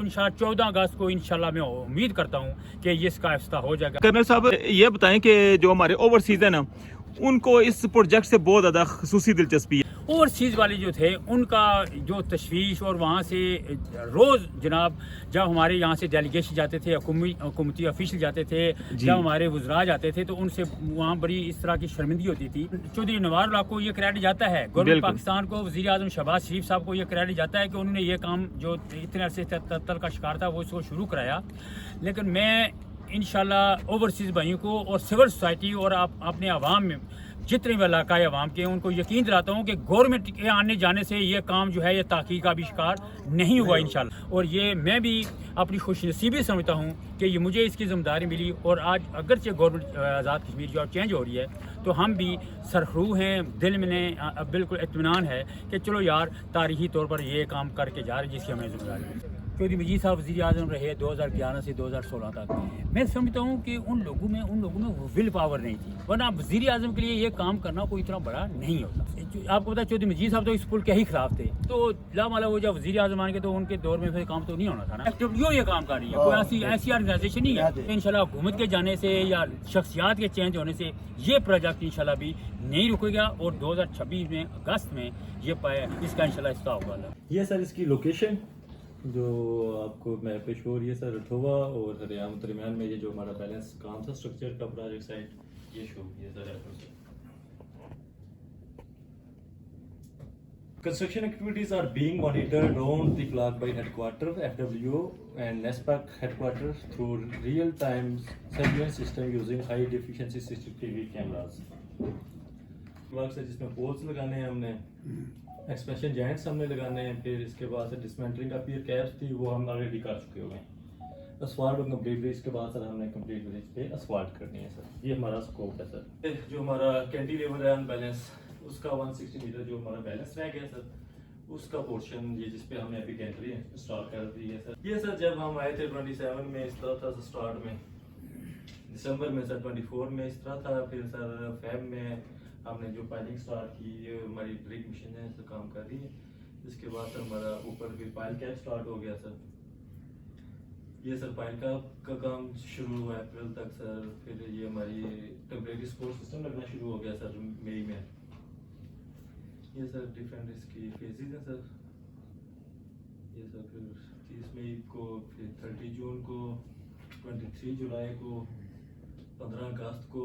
इंशाल्लाह 14 अगस्त को इंशाल्लाह मैं उम्मीद करता हूँ कि ये इसका इफ्तिताह हो जाएगा। कर्नल साहब ये बताएं कि जो हमारे ओवरसीज है ना, उनको इस प्रोजेक्ट से बहुत ज़्यादा खसूसी दिलचस्पी है। ओवरसीज़ वाले जो थे उनका जो तशवीश, और वहाँ से रोज़ जनाब जब हमारे यहाँ से डेलीगेशन जाते थे, हुकूमती ऑफिशियल जाते थे, जब हमारे वज़रा जाते थे तो उनसे वहाँ बड़ी इस तरह की शर्मिंदगी होती थी। चौधरी नवारुल्लाह को ये क्रेडिट जाता है, गवर्नमेंट पाकिस्तान को, वज़ीर आज़म शहबाज शरीफ साहब को ये क्रेडिट जाता है कि उन्होंने ये काम जो इतने अरसे तत्तल का शिकार था वो इसको शुरू कराया। लेकिन मैं इंशाल्लाह ओवरसीज़ भाइयों को और सिविल सोसाइटी और अपने आवाम में जितने भी इलाकाई अवाम के उनको यकीन दिलाता हूँ कि गवर्नमेंट के आने जाने से ये काम जो है ये ताक़ी का भी शिकार नहीं हुआ इंशाल्लाह। और ये मैं भी अपनी खुशनसीबी समझता हूँ कि ये मुझे इसकी जिम्मेदारी मिली। और आज अगरचे गवर्नमेंट आज़ाद कश्मीर जो चेंज हो रही है तो हम भी सरखरू हैं, दिल में बिल्कुल इत्मीनान है कि चलो यार तारीखी तौर पर ये काम करके जा रहे जिसकी हमें जिम्मेदारी है। चौधरी मजीद साहब वज़ीर आज़म रहे 2011 से 2016 तक। मैं समझता हूँ कि उन लोगों में वो विल पावर नहीं थी, वरना वज़ीर आज़म के लिए ये काम करना कोई इतना बड़ा नहीं होता। आपको पता है चौधरी मजीद साहब तो इस पुल के ही खिलाफ थे, तो लामाला वो जब वज़ीर आज़म आएंगे तो उनके दौर में फिर काम तो नहीं होना था ना। FWO ये काम कर रही है, कोई ऐसी ऑर्गेनाइजेशन नहीं है। इंशाल्लाह हुकूमत के जाने से या शख्सियात के चेंज होने से ये प्रोजेक्ट इंशाल्लाह भी नहीं रुकेगा और 2026 में अगस्त में ये इसका इंशाल्लाह इफ्तिताह होगा। ये सर इसकी लोकेशन जो आपको मैप पे शो हो रही है सर, रठोवा और हरियाणा दरमियान में ये जो हमारा बैलेंस काम था स्ट्रक्चर का प्रोजेक्ट साइट ये शो किया sir. Construction activities are being monitored on the clock by headquarters, FWO and NESPAC headquarters through real-time surveillance system using high efficiency CCTV cameras. Work से जिसमें पोल्स लगाने हैं हमने, एक्सपेंशन जॉइंट्स हमने लगाने हैं, फिर इसके बाद से डिसमेंटलिंग का पियर कैप्स थी वो हम ऑलरेडी कर चुके हुए हैं। असफाल्ट और कंप्लीट ब्रिज के बाद सर हमने कंप्लीट ब्रिज पे असफाल्ट करनी है सर। ये हमारा स्कोप है सर। जो हमारा कैंटिलीवर है अनबैलेंस उसका 160 मीटर जो हमारा बैलेंस रह गया सर, उसका पोर्शन ये जिस पे हमने अभी गैंट्री इंस्टॉल कर दी है सर। ये सर जब हम आए थे 27 में इस तरह था स्टार्ट में, दिसंबर में सर 24 में इस तरह था, फिर सर फेब में हमने जो पाइलिंग स्टार्ट की, ये हमारी ड्रिल मशीन है सर काम कर रही है। इसके बाद सर हमारा ऊपर फिर पाइल कैप स्टार्ट हो गया सर। ये सर पाइल का काम शुरू हुआ अप्रैल तक सर। फिर ये हमारी टेम्परेरी सपोर्ट सिस्टम लगना शुरू हो गया सर मई में। ये सर डिफरेंट इसकी फेजेस हैं सर। ये सर फिर 30 मई को, फिर 30 जून को, 23 जुलाई को, 15 अगस्त को,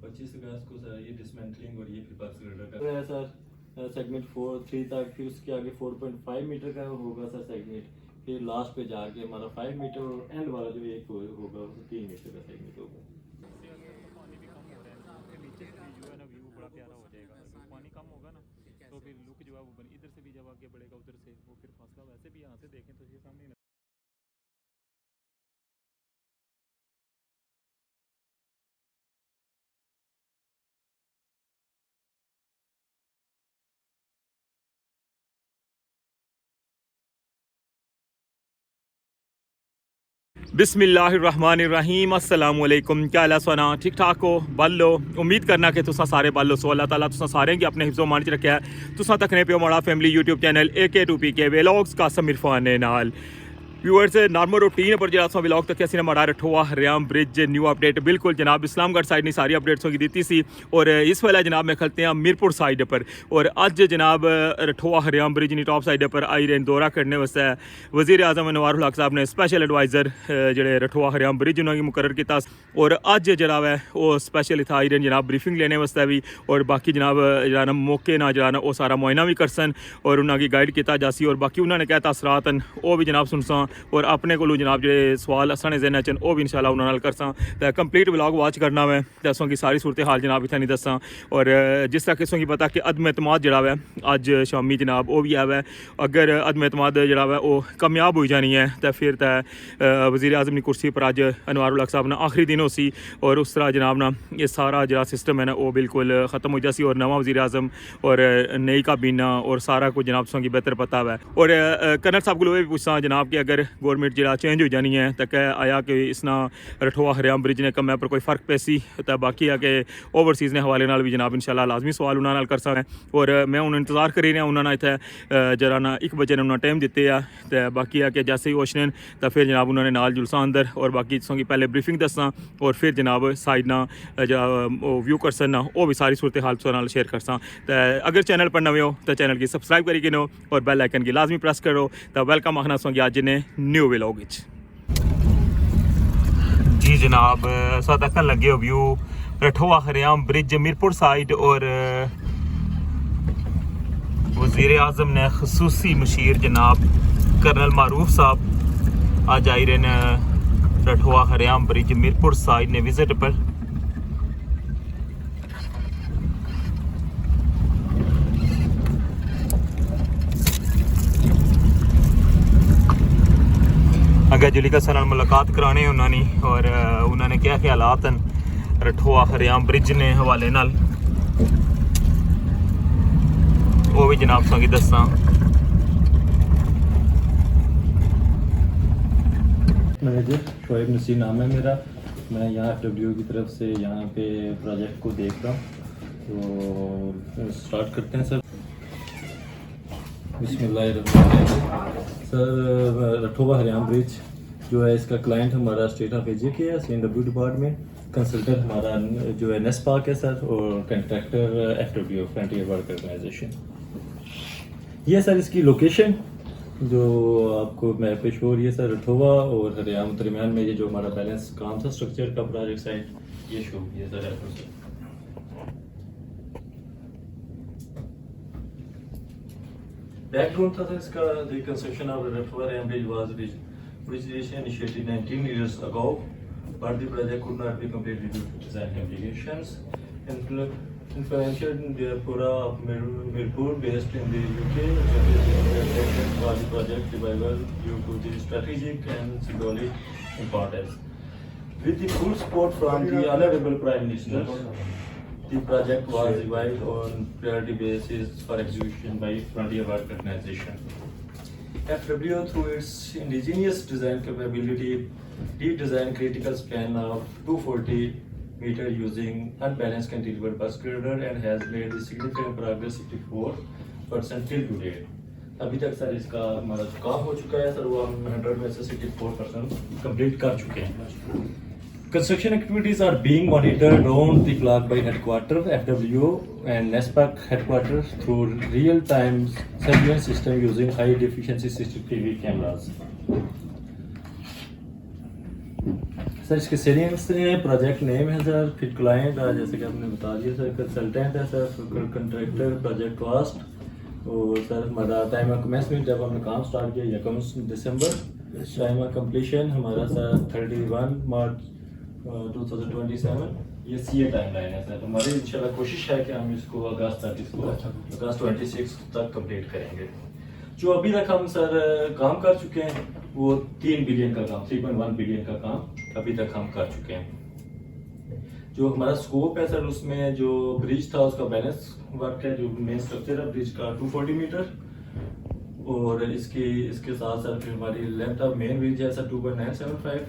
25 अगस्त को सर ये डिसमेंटलिंग और ये फिर बक्स ग्रेडर का है सर। सेगमेंट 4-3 तक, फिर उसके आगे 4.5 मीटर का होगा सर सेगमेंट, फिर लास्ट पे जाके हमारा 5 मीटर और एंड वाला जो एक होगा 3 मीटर का सेगमेंट होगा। पानी भी कम हो रहा है ना, उसके नीचे से भी जो है ना व्यू बड़ा प्यारा हो जाएगा। पानी कम होगा ना तो फिर लुक जो है वो इधर से भी जब आगे बढ़ेगा उधर से वो फिर फासला वैसे भी यहाँ से देखें तो ये सामने बिस्मिल्लाहिर्रहमानिर्रहीम, अस्सलाम वालेकुम। क्या हाल सुना, ठीक ठाक हो बल्लो? उम्मीद करना कि तुसा सारे बल्लो सो। अल्लाह ताला तुसा सारे की अपने हिफ्ज़ो मान च रखा है। तुसा तकने पे हमारा family YouTube channel AK2PK vlogs का समीर फान नाल व्यूअर्स नॉर्मल रूटीन पर जो व्लॉग तक असी माड़ा रठोआ हरियाम ब्रिज न्यू अपडेट बिल्कुल जनाब इस्लामगढ़ साइड ने सारी अपडेट्स की दी सी। और इस वेले जनाब मैं खलते हैं मीरपुर साइड पर, और अज जनाब रठोआ हरियाम ब्रिज नी टॉप साइड पर आई रहे दौरा करने वास्ते वज़ीर आज़म नवारुल हक साहब ने स्पैशल एडवाइज़र जोड़े रठोआ हरियाम ब्रिज उन्होंने मुकर्रर किया। और अज जरा है वो स्पैशल इतना आई रहे जनाब ब्रीफिंग लेने वास्ते भी, और बाकी जनाब जरा मौके ना जरा वो सारा मुआयना भी करसन और उन्होंने गाइड किया जासी। और बाकी उन्होंने कहता असरातन वो भी जनाब सुनसा और अपने को जनाब जो सवाल असाने जहन च वो भी इंशाल्लाह उन्होंने करसा। तो कंप्लीट व्लॉग वॉच करना मैं दसों की सारी सूरत हाल जनाब इतना नहीं दसा। और जिस तरह किसों की पता कि अदम एतमाद जरा है अज शामी जनाब वो भी है। अगर अदम एतमाद जरा है वो कामयाब हो जानी है तो फिर तो वज़ीर आज़म की कुर्सी पर अज अनवारुल हक साहब ना आखिरी दिन हो सी, और उस तरह जनाब ना ये सारा जरा सिस्टम है ना वो बिल्कुल ख़त्म हो जासी। और नवा वज़ीर आज़म और नई काबीना और सारा कुछ जनाब की बेहतर पता है। और कर्नल साहब को भी पूछा जनाब कि अगर अगर गौरमेंट जिला चेंज हो जानी है तो कह आया कि इसना रठोआ हरियाम ब्रिज ने कम पर कोई फ़र्क पैसी तो बाकी है कि ओवरसीज़ ने हवाले नाल भी जनाब इंशाल्लाह लाजमी सवाल उन्होंने कर सकते हैं और मैं उन्होंने इंतज़ार करी रहा उन्होंने इतने जरा ना 1 बजे ने उन्होंने टाइम दिते है तो बाकी है कि जैसे ही ओशन तो फिर जनाब उन्होंने नाल जुलसा अंदर और बाकी तुसें पहले ब्रीफिंग दसा और फिर जनाब साइड ना व्यू कर सकना वो भी सारी सूरत हाल तुहां नाल शेयर करसा तो अगर चैनल पर नवे हो तो चैनल की सबसक्राइब करी गिनो और बैल आइकन की लाजमी प्रेस करो तो वेलकम आखना सोंगे अज ने न्यू व्लॉग विच जी जनाब असां तकन लगे हो view रठोआ Hariyam bridge Mirpur side और वज़ीर आज़म ने खसूसी मुशीर जनाब कर्नल मारूफ साहब आज आई रहे हैं रठोआ हरियाम ब्रिज मीरपुर साइड ने विजिट पर अगर जुलिका सर मुलाकात कराने उन्होंने और उन्होंने क्या ख्यालात हैं रठोआ हरियाम ब्रिज ने हवाले नाल वो भी जनाब संगी दसा मैनेजर शोएब नसीर नाम है मेरा। मैं यहाँ FWO की तरफ से यहाँ पे प्रोजेक्ट को देख रहा हूँ तो स्टार्ट करते हैं सर। बिस्मिल्लाहिर्रहमानिर्रहीम। सर रठोआ हरियाम ब्रिज जो है इसका क्लाइंट हमारा स्टेट ऑफ AJK है CNW डिपार्टमेंट, कंसल्टेंट हमारा जो है नेस्पाक है सर और contractor FWO frontier work organisation. ये सर इसकी लोकेशन जो आपको मैप पे शो हो रही है सर रठोआ और हरियाम दरमियान में ये जो हमारा बैलेंस काम था स्ट्रक्चर का प्रोजेक्ट साइट ये शो किया सर सर। बैकग्राउंड था सर इसका the construction of Rathoa Hariyam bridge was which initiated 19 years ago, but the project could not be completed due to design complications. Influential Diapura of Mirpur based in the UK was the project revival due to the strategic and symbolic importance. With the full support from the Honorable Prime Minister, the project was revived on priority basis for execution by Frontier Work Organization. FWO, through its indigenous design capability, redesigned critical span of 240 meter using unbalanced cantilever bus girder and has made significant progress 64% till to date. अभी तक sir इसका हमारा जो काम हो चुका है sir वो हम 100 में से 64% कंप्लीट कर चुके हैं। Construction activities are being monitored round the clock by headquarters, FWO and NESPAC headquarters through real-time surveillance system using high-efficiency CCTV cameras. Sir इसके सीरियल्स हैं, प्रोजेक्ट नेम है सर, फिर क्लाइंट जैसे कि आपने बता दिया सर, कंसल्टेंट है सर, कंट्रैक्टर प्रोजेक्ट कॉस्ट और सर हमारा टाइम ऑफ कमेंसमेंट जब हमने काम स्टार्ट किया 11 दिसंबर, टाइम ऑफ कंप्लीशन हमारा सर 31 मार्च 2027। ये CA टाइमलाइन है सर। हमारी इंशाल्लाह कोशिश है कि हम इसको अगस्त 26 तक कंप्लीट करेंगे। जो अभी तक हम सर काम कर चुके हैं वो 3 बिलियन का काम, 3.1 बिलियन का काम अभी तक हम कर चुके हैं। जो हमारा स्कोप है सर उसमें जो ब्रिज था उसका बैलेंस वर्क है, जो मेन स्ट्रक्चर है ब्रिज का 240 मीटर और इसके साथ सर फिर हमारी लेंथ ऑफ मेन ब्रिज है सर 2.975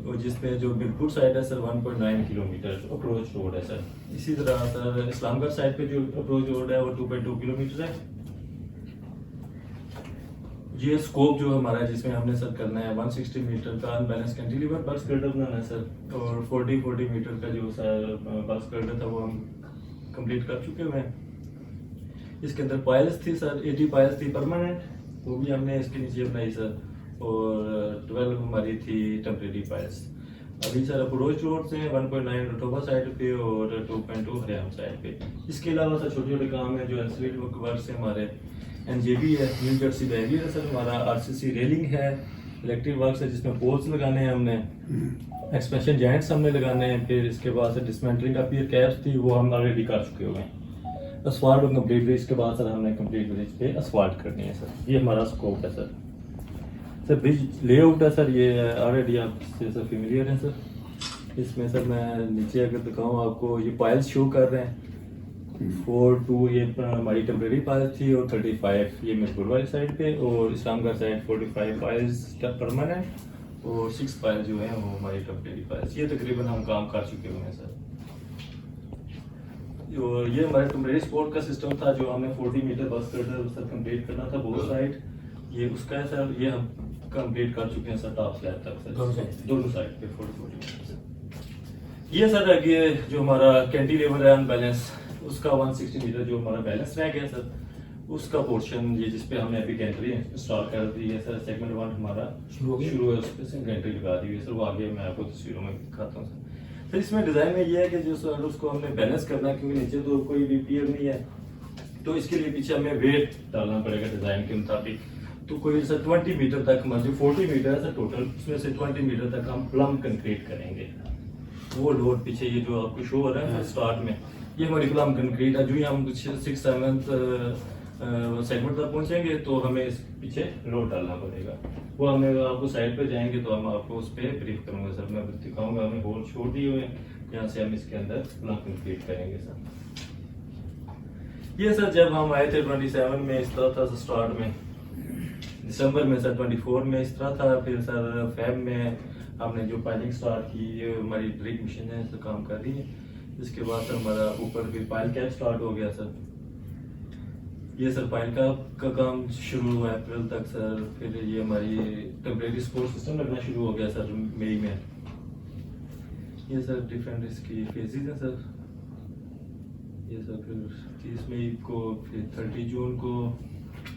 और जिसमें जो मीरपुर साइड है सर 1.9 किलोमीटर अप्रोच रोड है सर। इसी तरह सर इस्लामगढ़ साइड पे जो अप्रोच रोड है वो 2.2 किलोमीटर है। ये स्कोप जो हमारा है जिसमें हमने सर करना है 160 मीटर का अनबैलेंस कैंटिलीवर बस गर्डर बनाना है सर और 40 मीटर का जो सर बस गर्डर था वो हम कंप्लीट कर चुके हुए हैं। इसके अंदर पाइल्स थी सर 80 पाइल्स थी परमानेंट, वो भी हमने इसके नीचे बनाई सर और 12 हमारी थी टेम्परेरी पाइल्स। अभी सर अप्रोच रोड से 1.9 रठोबा साइड पे और 2.2 हरियाम साइड पे। इसके अलावा सर छोटे छोटे काम है जो एंसिलरी वर्क से हमारे NJB है, न्यू जर्सी बैरियर है सर, हमारा RCC रेलिंग है, इलेक्ट्रिक वर्क है जिसमें पोल्स लगाने हैं हमने, एक्सपेंशन जॉइंट्स हमने लगाने हैं, फिर इसके बाद से डिसमेंटलिंग का पियर कैप्स थी वो हम ऑलरेडी कर चुके हुए हैं। असफाल्ट और कंप्लीट ब्रिज के बाद सर हमने कंप्लीट ब्रिज पे असफाल्ट करनी है सर। ये हमारा स्कोप है सर। सर ब्रिज लेआउट है सर, ये ऑलरेडी आपसे सर फेमिलियर हैं सर। इसमें सर मैं नीचे अगर दिखाऊँ आपको ये पाइल्स शो कर रहे हैं 42 ये हमारी टेम्प्रेरी पाइल्स थी और 35 ये मिसपुर वाली साइड पे और इस्लामगढ़ साइड 45 पाइल्स परमानेंट और 6 पाइल्स जो हैं वो हमारी टेम्प्रेरी पाइल्स। ये तकरीबन हम काम कर चुके हुए हैं सर। और ये हमारे टेम्प्रेरी स्पोर्ट का सिस्टम था जो हमें 40 मीटर बस कर सर कंप्लीट करना था बोथ साइड। ये उसका है सर, ये हम कंप्लीट कर चुके हैं सर टॉप स्लैब तक सर दोनों साइड पे 40 मीटर। ये सर आगे जो हमारा कैंटिलीवर है अनबैलेंस उसका 160 मीटर जो हमारा बैलेंस रह गया सर, उसका पोर्शन ये जिस पे हमने अभी गैंट्री इंस्टॉल कर दी है सर। सेगमेंट 1 हमारा शुरू है, उस पर गैंट्री लगा दी है सर। वो आगे मैं आपको तस्वीरों में दिखाता हूँ सर। फिर इसमें डिज़ाइन में ये है कि जो सर उसको हमने बैलेंस करना है क्योंकि नीचे तो कोई भी पियर नहीं है, तो इसके लिए पीछे हमें वेट डालना पड़ेगा डिज़ाइन के मुताबिक। तो कोई सर 20 मीटर तक हमारा जो 40 मीटर है सर टोटल, उसमें से 20 मीटर तक हम प्लम कंक्रीट करेंगे। वो लोड पीछे ये जो आपको शो हो रहा है स्टार्ट में, ये हमारी प्लम कंक्रीट है। जो ही हम 6-7 सेगमेंट तक पहुंचेंगे तो हमें इस पीछे लोड डालना पड़ेगा। वो हमें आपको साइड पे जाएंगे तो हम आपको उस पर ब्रीफ करूंगा सर, मैं दिखाऊंगा। हमें होल छोड़ दिए हुए हैं, यहाँ से हम इसके अंदर प्लम कंक्रीट करेंगे सर। ये सर जब हम आए थे 27 में इस तरह था स्टार्ट में, दिसंबर में सर 24 में इस तरह था। फिर सर फेब में हमने जो पाइलिंग स्टार्ट की, ये हमारी ड्रिल मशीन है सर काम कर रही है। इसके बाद सर हमारा ऊपर फिर पाइल कैप स्टार्ट हो गया सर। ये सर पाइल का काम शुरू हुआ अप्रैल तक सर। फिर ये हमारी टेम्परेरी सपोर्ट सिस्टम लगना शुरू हो गया सर मई में। ये सर डिफरेंट इसकी फेजेस हैं सर। ये सर फिर 30 मई को, फिर 30 जून को,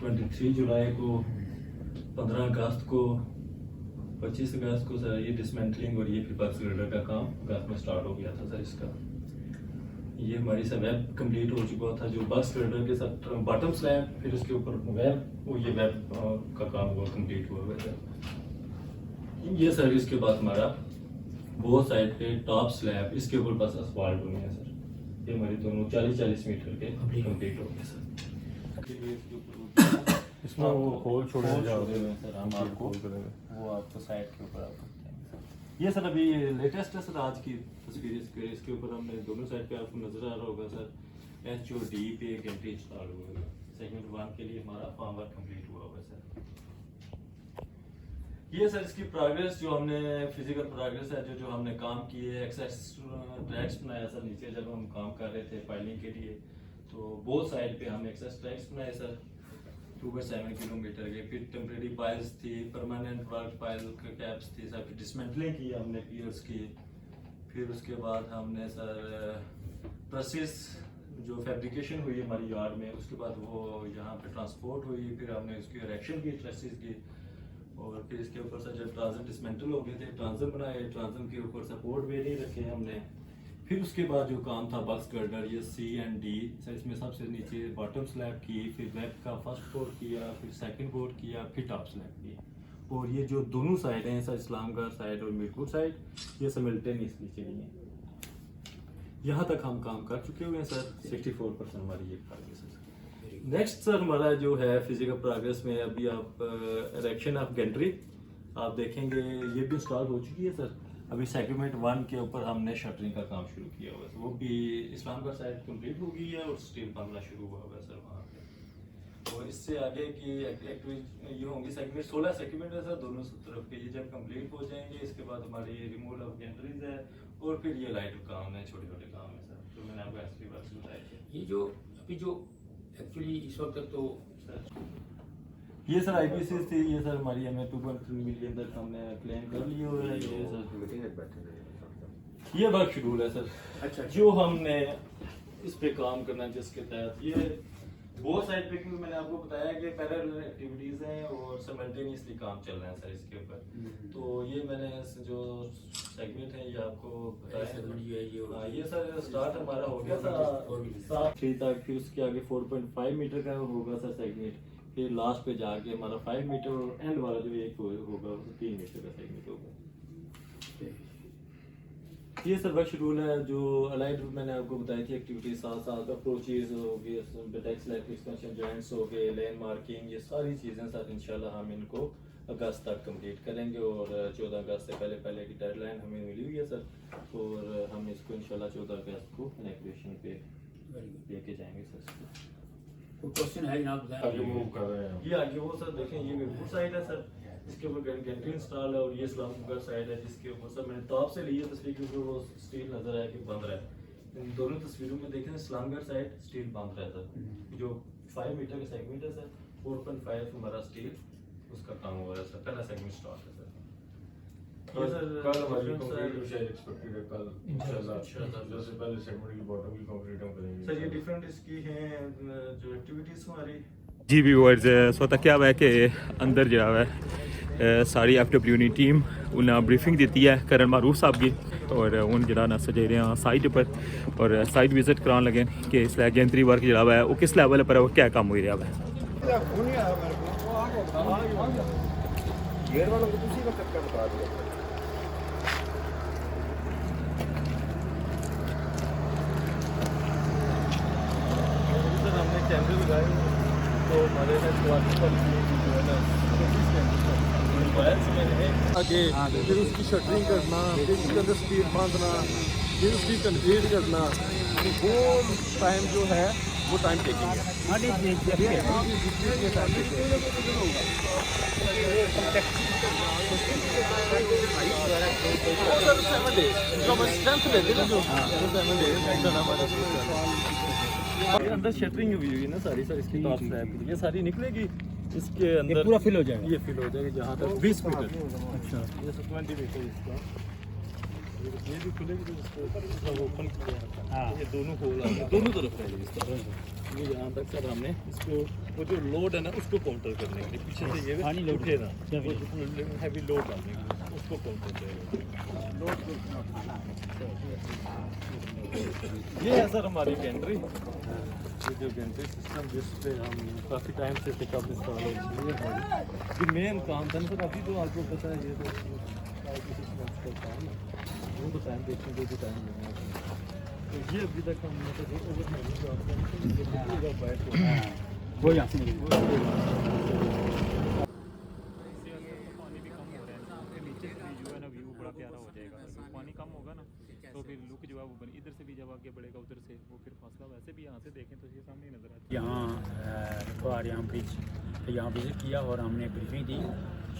23 जुलाई को, 15 अगस्त को, 25 अगस्त को सर ये डिसमेंटलिंग और ये फिर बक्स ग्रेडर का काम अगस्त में स्टार्ट हो गया था सर इसका। ये हमारी सब वेब कंप्लीट हो चुका था, जो बक्स ग्रेडर के साथ बॉटम स्लैब, फिर उसके ऊपर वेब, वो ये वेब का काम हुआ कंप्लीट हुआ सर। ये सर इसके बाद हमारा बोथ साइड पे टॉप स्लैब, इसके ऊपर बस असफाल्ट होने हैं सर। ये हमारी दोनों 40-40 मीटर के कंप्लीट हो गए सर। इसमें वो होल छोड़े छोड़े हुए हैं सर हम आपको, वो आपको साइड के ऊपर आप करते हैं सर। ये सर अभी लेटेस्ट है सर आज की तस्वीर। इसके ऊपर हमने दोनों साइड पे आपको नजर आ रहा होगा सर HOD पे गैंट्री इंस्टॉल हुआ है। सेगमेंट 1 के लिए हमारा फॉर्म वर्क कंप्लीट हुआ हुआ है सर। ये सर इसकी प्रोग्रेस जो हमने फिजिकल प्रोग्रेस है, जो हमने काम किए, एक्सेस ट्रैक्स बनाया सर नीचे जब हम काम कर रहे थे फाइलिंग के लिए, तो बोथ साइड पे हमने एक्सेस ट्रैक्स बनाए सर 2.7 किलोमीटर के। फिर टेम्परेरी पाइल्स थी, परमानेंट वर्क पाइल कैप्स थी सर। फिर डिसमेंटलिंग की हमने पियर्स की। फिर उसके बाद हमने सर प्रोसेस जो फैब्रिकेशन हुई हमारी यार्ड में, उसके बाद वो यहाँ पे ट्रांसपोर्ट हुई। फिर हमने उसकी इरेक्शन की ट्रेसिस की, और फिर इसके ऊपर सर जब ट्रांसम डिसमेंटल हो गए थे ट्रांसम बनाए, ट्रांसम के ऊपर सपोर्ट वे नहीं रखे हमने। फिर उसके बाद जो काम था बक्स गर्डर, ये C एंड D सर, इसमें सबसे नीचे बॉटम स्लैब की, फिर वेब का फर्स्ट बोर्ड किया, फिर सेकंड बोर्ड किया, फिर टॉप स्लैब की। और ये जो दोनों साइड हैं सर, इस्लामगढ़ साइड और मीरपुर साइड, ये सिमल्टेनियसली चली हैं। यहाँ तक हम काम कर चुके हुए हैं सर। 64% हमारी ये प्रोग्रेस है। नेक्स्ट सर हमारा जो है फिजिकल प्रोग्रेस में, अभी आप इरेक्शन ऑफ गैंट्री आप देखेंगे, ये भी इंस्टॉल हो चुकी है सर। अभी सेगमेंट 1 के ऊपर हमने शटरिंग का काम शुरू किया हुआ है, वो भी इस्लामगढ़ साइड कंप्लीट हो गई है और स्टील बनना शुरू हुआ है सर वहाँ पे। और इससे आगे की एक्टिविटी ये होंगी सेगमेंट 16 सेगमेंट है सर दोनों तरफ के। ये जब कंप्लीट हो जाएंगे इसके बाद हमारी रिमूवल ऑफ गैंट्रीज है, और फिर ये लाइट काम है, छोटे छोटे काम है सर, जो मैंने आपको एक्चुअली वर्क बताया थे। ये जो अभी जो एक्चुअली इस वक्त तक तो ये सर IPC थी, ये सर हमारी हमें 2.3 मिलियन तक हमने क्लेम कर लिए हुए हैं। ये सर ये वर्क शेड्यूल है सर। अच्छा जो हमने इस पे काम करना है, जिसके तहत ये बहुत साइड पे, क्योंकि मैंने आपको बताया कि पैरेलल एक्टिविटीज हैं और सिमल्टेनियसली काम चल रहा है सर इसके ऊपर। तो ये मैंने जो सेगमेंट है ये आपको बताया। ये सर स्टार्ट हमारा हो गया था 7 तक, फिर उसके आगे 4.5 मीटर का होगा सर सेगमेंट, फिर लास्ट पे जाके हमारा 5 मीटर, और एंड वाला जो एक होगा 3 मीटर का सेगमेंट होगा। ये सर वर्क शेड्यूल है जो अलाइड मैंने आपको बताई थी एक्टिविटी, साथ अप्रोचेज हो गए, बेटेक्स लाइक एक्सपेंशन जॉइंट्स हो गए, लेन मार्किंग, ये सारी चीज़ें सर इंशाल्लाह हम इनको अगस्त तक कंप्लीट करेंगे। और 14 अगस्त से पहले की डेडलाइन हमें मिली हुई है सर, और हम इसको इंशाल्लाह 14 अगस्त को इनॉग्रेशन पे लेके जाएंगे सर इसको। कोई क्वेश्चन है जनाब बताएं। आगे मूव कर रहे हैं ये आगे वो सर देखें ये मीरपुर साइड है सर, इसके ऊपर गैंट्री इंस्टॉल है और ये इस्लामगढ़ साइड है जिसके ऊपर सर मैंने टॉप से ली है तस्वीर के ऊपर वो स्टील नजर आया कि बंद रहा है। इन दोनों तस्वीरों में देखें इस्लामगढ़ साइड स्टील बंद रहा है सर, जो 5 मीटर का सेगमेंट है सर 4.5 हमारा स्टील उसका काम हो रहा है सर, पहला सेगमेंट स्टॉक है सर। ये सर कल हमारी कंप्लीट शायद एक्सपेक्टेड है कल इंशाल्लाह सबसे पहले सेगमेंट की बॉटम की कंप्लीट हम करेंगे सर ये डिफरेंट इसकी हैं जो एक्टिविटीज हमारी। जी व्यूअर्स सो तक क्या है कि अंदर जो है सारी FWU टीम उन्हें ब्रीफिंग दी है करण मारूफ साहब की और उन जरा ना सजे रहे हैं साइट पर और साइट विजिट कराने लगे कि इसलिए गैंतरी वर्क जरा है वो किस लेवल पर वो क्या काम हो रहा है। सर हमने कैमरे लगाए तो हमारे हेडक्वार्टर पर आगे फिर उसकी शटरिंग करना, फिर उसके अंदर स्पीड बांधना, फिर उसकी कंक्रीट करना, वो टाइम जो है वो टाइम टेकिंग है। अंदर शटरिंग हुई है ना सारी सर इसकी टॉप स्लैब की, ये सारी निकलेगी इसके अंदर पूरा फिल हो जाएगा। ये फिल हो जाएगा जहाँ तक 20 मीटर। अच्छा ये 20 मीटर इसका ये भी खुलेगी तो इसको ओपन किया है। हाँ। ये दोनों होल आ गए दोनों तरफ रहेगी इसका। ये यहाँ तक सर हमने इसको वो जो लोड है ना उसको काउंटर करने के लिए पीछे से ये हाँ, नहीं, लोड उठे ना हैवी लोड डालने के लिए उसको काउंटर करेगा। ये है सर हमारी गैंट्री, ये जो गैंट्री सिस्टम जिस पे हम काफ़ी टाइम से पिकअप इंस्टॉल हो रही है। ये मेन काम था ना सर, अभी तो आपको पता है ये तो वो तो टाइम देखने को टाइम लगना है। तो ये अभी तक हमने तो वो यहाँ से निकलेगा। पानी भी कम हो रहा है ना, फिर नीचे से भी जो है ना व्यू बड़ा प्यारा हो जाएगा। पानी कम होगा ना तो फिर लुक जो है वो इधर से भी जब आगे बढ़ेगा उधर से वो फिर फासला वैसे भी यहाँ से देखें तो ये सामने नजर आता है। यहाँ यहाँ ब्रिज यहाँ विज़िट किया और हमने ब्रीफिंग दी।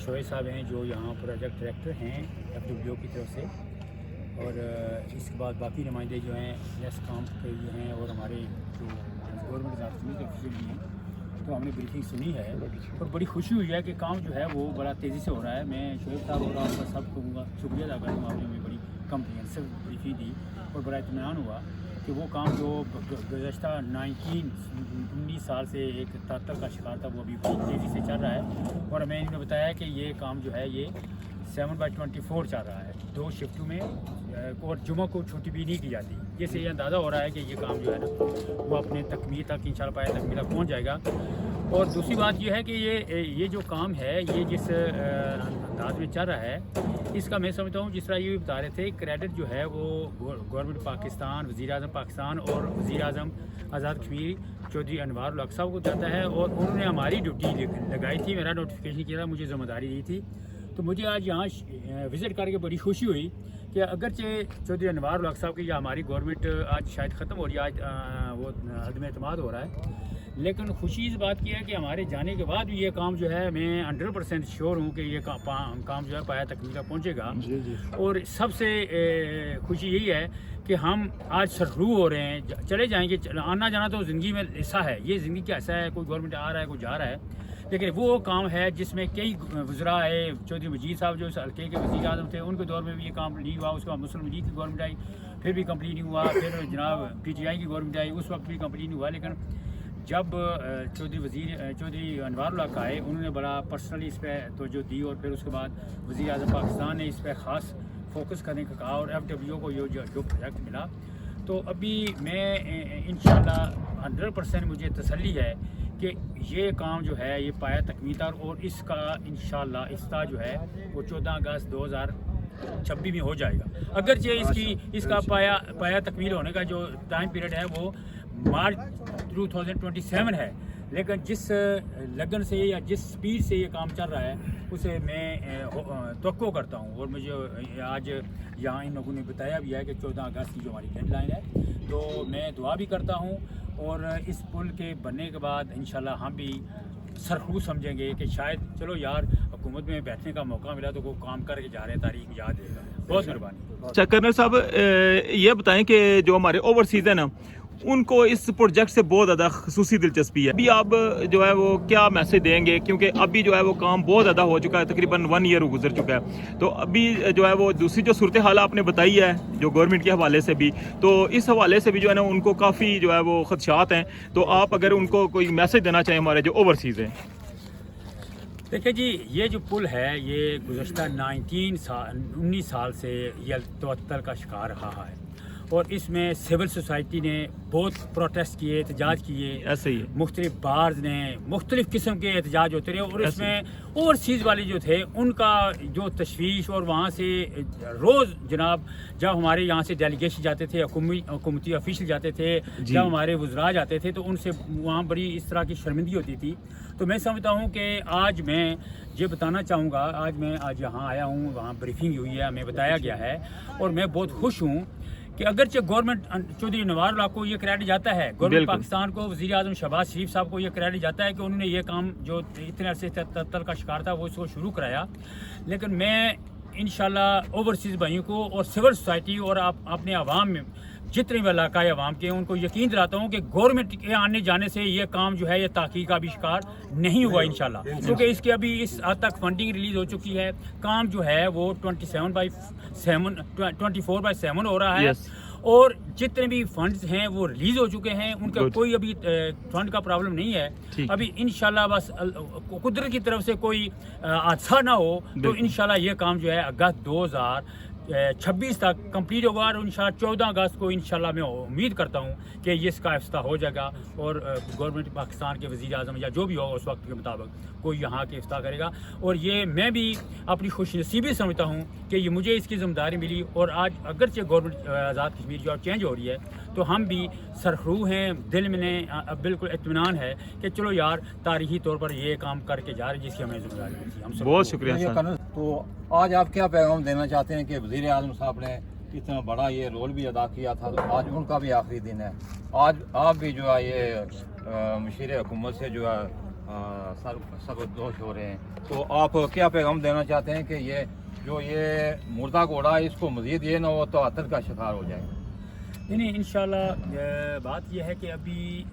शोएब साहब हैं जो यहाँ प्रोजेक्ट डायरेक्टर हैं FWU की तरफ से और इसके बाद बाकी नुमाइंदे जो हैं नेस काम के लिए हैं और हमारे जो गवर्नमेंट ऑफिशियल भी हैं। तो हमने ब्रीफिंग सुनी है और बड़ी खुशी हुई है कि काम जो है वो बड़ा तेज़ी से हो रहा है। मैं शोएब साहब और आपका सब कहूँगा शुक्रिया अदा करने मामले में बड़ी कम्प्रीहेंसिव ब्रीफिंग दी और बड़ा इत्मीनान हुआ कि वो काम जो गुज़श्ता 19 साल से एक तातल का शिकार था वो अभी बहुत तेज़ी से चल रहा है। और हमें इन्होंने बताया कि ये काम जो है ये 7/24 चल रहा है 2 शिफ्टों में और जुमा को छुट्टी भी नहीं की जाती। जिससे ये अंदाज़ा हो रहा है कि ये काम जो है ना वो अपने तकमील तक इंशाल्लाह पाया तकमील तक पहुँच जाएगा। और दूसरी बात ये है कि ये जो काम है ये जिस अंदाज में चल रहा है इसका मैं समझता हूँ जिस तरह ये भी बता रहे थे क्रेडिट जो है वो गवर्नमेंट पाकिस्तान, वज़ीर-ए-आज़म पाकिस्तान और वज़ीर-ए-आज़म आज़ाद कश्मीर चौधरी अनवार उल हक साहब को जाता है। और उन्होंने हमारी ड्यूटी लगाई थी, मेरा नोटिफिकेशन किया था, मुझे ज़िम्मेदारी दी थी। तो मुझे आज यहाँ विज़िट करके बड़ी खुशी हुई कि अगरचे चौधरी अनवार उल हक साहब की या हमारी गवर्नमेंट आज शायद ख़त्म हो रही है, आज वो अदम एतमाद हो रहा है, लेकिन खुशी इस बात की है कि हमारे जाने के बाद भी ये काम जो है मैं 100% श्योर हूँ कि ये काम जो है पाया तकमील तक पहुँचेगा। और सबसे खुशी यही है कि हम आज सररू हो रहे हैं, चले जाएंगे। आना जाना तो ज़िंदगी में हिस्सा है, ये ज़िंदगी का हिस्सा है। कोई गवर्नमेंट आ रहा है, कोई जा रहा है, लेकिन वो काम है जिसमें कई वज़रा आए। चौधरी मजीद साहब जो इस हल्के के वज़ीर-ए-आज़म थे उनके दौर में भी ये काम नहीं हुआ। उसके बाद मुस्लिम लीग की गवर्नमेंट आई, फिर भी कंप्लीट नहीं हुआ। फिर जनाब PTI की गवर्नमेंट आई, उस वक्त भी कंप्लीट नहीं हुआ। लेकिन जब चौधरी अनवार उल हक आए उन्होंने बड़ा पर्सनली इस पर तवज्जो दी और फिर उसके बाद वज़ीर-ए-आज़म पाकिस्तान ने इस पर ख़ास फोकस करने का कहा और FWU को जो प्रोजेक्ट मिला। तो अभी मैं इंशाल्लाह 100% मुझे तसल्ली है कि ये काम जो है ये पाया तकमील और इसका इंशाल्लाह इफ्ताह जो है वो 14 अगस्त 2026 में हो जाएगा। अगरचे इसका पाया तकमील होने का जो टाइम पीरियड है वो मार्च 2027 है, लेकिन जिस लगन से या जिस स्पीड से ये काम चल रहा है उसे मैं तवक्को करता हूँ। और मुझे आज यहाँ इन लोगों ने बताया भी है कि 14 अगस्त की जो हमारी डेडलाइन है, तो मैं दुआ भी करता हूँ और इस पुल के बनने के बाद इंशाल्लाह हम भी सरखू समझेंगे कि शायद चलो यार हुकूमत में बैठने का मौका मिला तो वो काम करके जा रहे हैं, तारीख याद रहेगा। बहुत मेहरबानी। अच्छा कर्नल साहब, ये बताएं कि जो हमारे ओवरसीज है ना, उनको इस प्रोजेक्ट से बहुत ज़्यादा खसूसी दिलचस्पी है। अभी आप जो है वो क्या मैसेज देंगे, क्योंकि अभी जो है वो काम बहुत ज़्यादा हो चुका है, तकरीबन 1 ईयर गुजर चुका है, तो अभी जो है वो दूसरी जो सूरत हाल आपने बताई है जो गवर्नमेंट के हवाले से भी, तो इस हवाले से भी जो है ना उनको काफ़ी जो है वो खदशात हैं, तो आप अगर उनको कोई मैसेज देना चाहें हमारे जो ओवरसीज़ हैं। देखिए जी, ये जो पुल है ये गुज़श्ता 19 साल से ये तवत्तल का शिकार रहा है और इसमें सिविल सोसाइटी ने बहुत प्रोटेस्ट किए, एहतजाज किए, ऐसे ही मुख्तलिफ बार्स ने मुख्तलिफ किस्म के एहतजाज होते रहे और इसमें ओवरसीज़ वाले जो थे उनका जो तशवीश और वहाँ से रोज़ जनाब जब हमारे यहाँ से डेलीगेशन जाते थे, हुकूमती ऑफिशियल जाते थे, जब हमारे वज़रा जाते थे तो उनसे वहाँ बड़ी इस तरह की शर्मिंदगी होती थी। तो मैं समझता हूँ कि आज मैं ये बताना चाहूँगा, आज यहाँ आया हूँ, वहाँ ब्रीफिंग हुई है, हमें बताया गया है और मैं बहुत खुश हूँ कि अगरचे गवर्नमेंट चौधरी नवारुल्लाह को ये क्रेडिट जाता है, गवर्नमेंट पाकिस्तान को, वज़ीर आज़म शहबाज शरीफ साहब को ये क्रेडिट जाता है कि उन्होंने ये काम जो इतने अरसे तत्तल का शिकार था वो इसको शुरू कराया। लेकिन मैं इंशाल्लाह ओवरसीज़ भाइयों को और सिविल सोसाइटी और अपने आवाम में जितने भी इलाकाई आवाम के उनको यकीन दिलाता हूँ कि गवर्नमेंट के आने जाने से ये काम जो है ये ताक़ी का भी शिकार नहीं हुआ इंशाल्लाह, क्योंकि इसके अभी इस हद तक फंडिंग रिलीज़ हो चुकी है। काम जो है वो 24/7 हो रहा है और जितने भी फंड्स हैं वो रिलीज़ हो चुके हैं, उनका कोई अभी फंड का प्रॉब्लम नहीं है। अभी इंशाल्लाह बस कुदरत की तरफ से कोई हादसा ना हो तो इंशाल्लाह ये काम जो है अगस्त 2026 तक कंप्लीट होगा और इंशाल्लाह 14 अगस्त को इंशाल्लाह मैं उम्मीद करता हूँ कि ये इसका इफ्तिताह हो जाएगा और गवर्नमेंट पाकिस्तान के वज़ीर आज़म या जो भी होगा उस वक्त के मुताबिक कोई यहाँ के इफ्तिताह करेगा। और ये मैं भी अपनी खुशनसीबी समझता हूँ कि ये मुझे इसकी ज़िम्मेदारी मिली और आज अगरचे गवर्नमेंट आज़ाद कश्मीर जो चेंज हो रही है तो हम भी सरखरू हैं, दिल में बिल्कुल इत्मीनान है कि चलो यार तारीखी तौर पर ये काम करके जा रहे हैं जिसकी हमें ज़िम्मेदारी मिली। हम बहुत शुक्रिया सर। तो आज आप क्या पैगाम देना चाहते हैं कि वज़ीर आज़म साहब ने इतना बड़ा ये रोल भी अदा किया था, तो आज उनका भी आखिरी दिन है, आज आप भी जो है ये मशीर हुकूमत से जो है सबदोश हो रहे हैं, तो आप क्या पैगाम देना चाहते हैं कि ये जो ये मुर्दा घोड़ा है इसको मज़ीद ये ना हो तो आतर का शिकार हो जाए? नहीं, इंशाल्लाह बात यह है कि अभी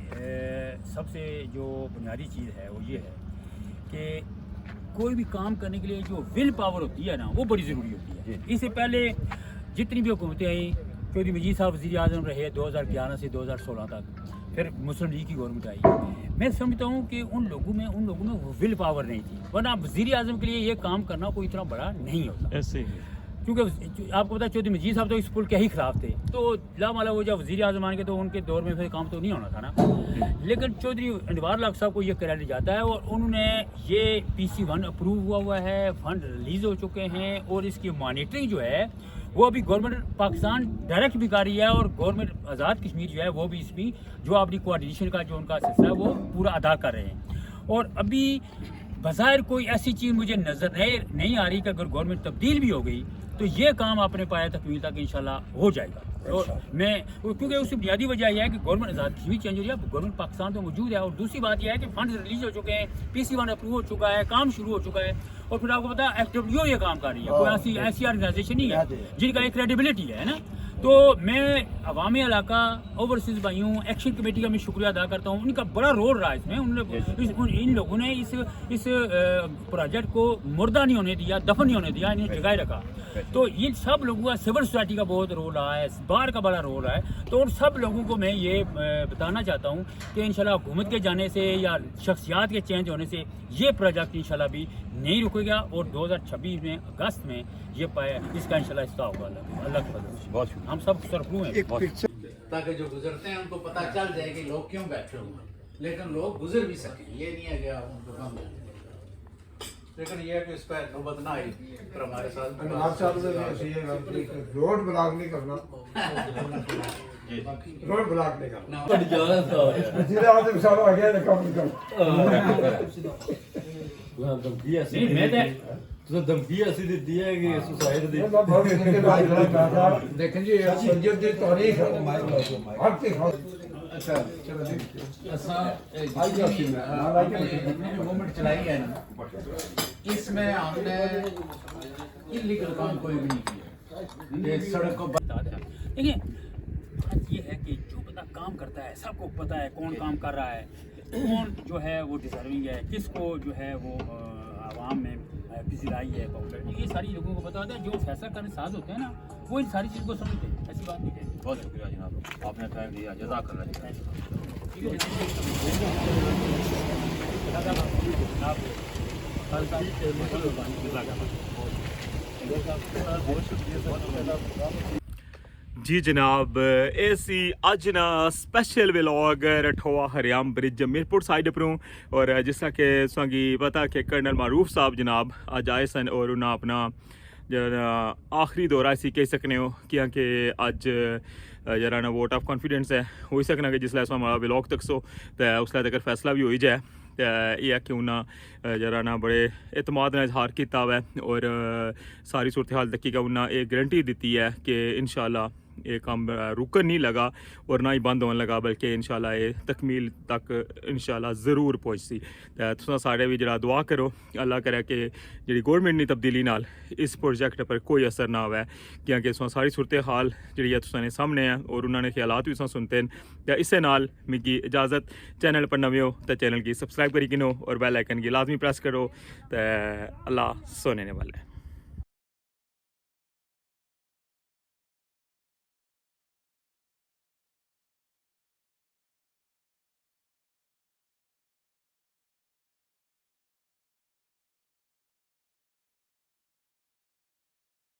सबसे जो बुनियादी चीज़ है वो ये है कि कोई भी काम करने के लिए जो विल पावर होती है ना वो बड़ी ज़रूरी होती है। इससे पहले जितनी भी हुकूमतें आई, चौधरी मजीद साहब वज़ीर आज़म रहे 2011 से 2016 तक, फिर मुस्लिम लीग की गवर्नमेंट आई, मैं समझता हूँ कि उन लोगों में वो विल पावर नहीं थी, वरना वज़ीर आज़म के लिए ये काम करना कोई इतना बड़ा नहीं होता। ऐसे क्योंकि आपको पता है चौधरी मजीद साहब तो इस पुल के ही खिलाफ थे, तो लामाला वो जब वज़ीर आज़म आने के तो उनके दौर में फिर काम तो नहीं होना था ना। लेकिन चौधरी नवारुल्लाह साहब को ये क्रेडिट जाता है और उन्होंने ये PC1 अप्रूव हुआ है, फंड रिलीज़ हो चुके हैं और इसकी मॉनिटरिंग जो है वो अभी गवर्नमेंट पाकिस्तान डायरेक्ट भी कर रही है और गवर्नमेंट आज़ाद कश्मीर जो है वो भी इसमें जो अपनी कोऑर्डिनेशन का जो उनका सिलसिला है वो पूरा अदा कर रहे हैं। और अभी बज़ाहिर कोई ऐसी चीज़ मुझे नज़र नहीं आ रही कि अगर गवर्नमेंट तब्दील भी हो गई तो ये काम अपने पाया तकमील तक इंशाल्लाह हो जाएगा। और मैं क्योंकि उसकी बुनियादी वजह यह है कि गवर्नमेंट आज़ाद कश्मीर चेंज हो रही है, गवर्नमेट पाकिस्तान तो मौजूद है, और दूसरी बात यह है कि फंड रिलीज हो चुके हैं, PC1 अप्रूव हो चुका है, काम शुरू हो चुका है, और फिर आपको पता है FWO ये काम कर रही है, कोई ऐसी ऑर्गेनाइजेशन नहीं है जिनका एक क्रेडिबिलिटी है ना। तो मैं अवामी इलाका ओवरसीज़ भाइयों एक्शन कमेटी का मैं शुक्रिया अदा करता हूँ, उनका बड़ा रोल रहा है इसमें। इन लोगों ने इस प्रोजेक्ट को मुर्दा नहीं होने दिया, दफन नहीं होने दिया, इन्हें जगाए रखा। तो इन सब लोगों का सिविल सोसाइटी का बहुत रोल रहा है, बार का बड़ा रोल है। तो उन सब लोगों को मैं ये बताना चाहता हूँ कि इंशाल्लाह हुकूमत के जाने से या शख्सियात के चेंज होने से ये प्रोजेक्ट इंशाल्लाह भी नहीं रुकेगा और 2026 में अगस्त में ये इसका इंशाल्लाह हिस्सा होगा। अल्लाह के फजल बहुत शुक्रिया, हम सब सरफरू हैं ताकि जो गुजरते हैं उनको पता चल जाए कि लोग क्यों बैठे हुए हैं, लेकिन लोग गुजर भी सकें, ये नहीं है कि आप उनको कम कर। लेकिन ये है कि इस पर नौबत ना आई फिर हमारे साथ रोड ब्लॉक नहीं करना। रोड ब्लॉक देगा बड़ी ज्यादा सा हो यार सीधे आदमी सारा आ गया कम से कम वहां धमकी ऐसी नहीं, मैं तो धमकी ऐसी दी है कि सुसाइड दी देखें जी संजीव जी तारीख आपकी अच्छा चलो जी मूवमेंट चलाई है ना इसमें हमने इलीगल काम कोई भी नहीं किया ये सड़क को देखिए बात ये है कि जो बंदा काम करता है सबको पता है कौन काम कर रहा है, कौन जो है वो डिजर्विंग है, किसको जो है वो आवाम में पिछलाई है पॉपुलर, ये सारी लोगों को पता होता है। जो फैसला करने साथ होते हैं ना वो इन सारी चीज़ को समझते हैं, ऐसी बात नहीं है। बहुत शुक्रिया जनाब, आपने टाइम दिया, जज़ाकल्लाह जी जनाब ਇਹ ਸੀ ਅੱਜ ਨਾ special vlog Rathoa Hariyam bridge Mirpur side ਪਰੋਂ ਔਰ ਜਿਸ ਤਰ੍ਹਾਂ ਕਿ ਸਾਂਗੀ ਪਤਾ ਕਿ ਕਰਨਲ ਮਾਰੂਫ ਸਾਹਿਬ ਜਨਾਬ ਅੱਜ ਆਏ ਸਨ ਔਰ ਉਹਨਾਂ ਆਪਣਾ ਜਿਹੜਾ ਆਖਰੀ ਦੌਰਾ ਸੀ ਕਹਿ ਸਕਨੇ ਹੋ ਕਿਉਂਕਿ ਅੱਜ ਜਿਹੜਾ ਨਾ ਵੋਟ ਆਫ ਕੌਨਫੀਡੈਂਸ ਹੈ ਹੋ ਸਕਣਾ ਕਿ ਜਿਸਲੇ ਹਮਾਰਾ ਵਲੌਗ ਤੱਕ ਸੋ ਤੇ ਉਸਲੇ ਤੱਕ ਫੈਸਲਾ ਵੀ ਹੋਈ ਜਾਏ ਇਹ ਹੈ ਕਿ ਉਹਨਾਂ ਜਿਹੜਾ ਨਾ ਬੜੇ ਇਤਮਾਦ ਨਾਲ ਇਜ਼ਹਾਰ ਕੀਤਾ ਹੋਇਆ ਔਰ ਸਾਰੀ ਸੂਰਤ ਹਾਲ ਤੱਕੀ का ਉਹਨਾਂ ਇਹ ਗਰੰਟੀ ਦਿੱਤੀ ਹੈ ਕਿ इंशाल्लाह ये काम रुकन नहीं लगा और ना ही बंद होने लगा बल्कि इंशाल्लाह ये तकमील तक इंशाल्लाह ज़रूर पहुँचती तुसां सारे भी जरा दुआ करो अल्लाह करे कि जी गौरमेंट की तब्दीली नाल इस प्रोजेक्ट पर कोई असर ना आवे क्योंकि तुसां सारी सूरत हाल जी तुसां सामने है और उन्होंने ख्यालात भी तुसां सुनते हैं इस नाल मिगी इजाज़त चैनल पर नवे हो तो चैनल की सब्सक्राइब करी गिनो और बेल आइकन की लाजमी प्रेस करो तो अल्लाह सोने वाला है।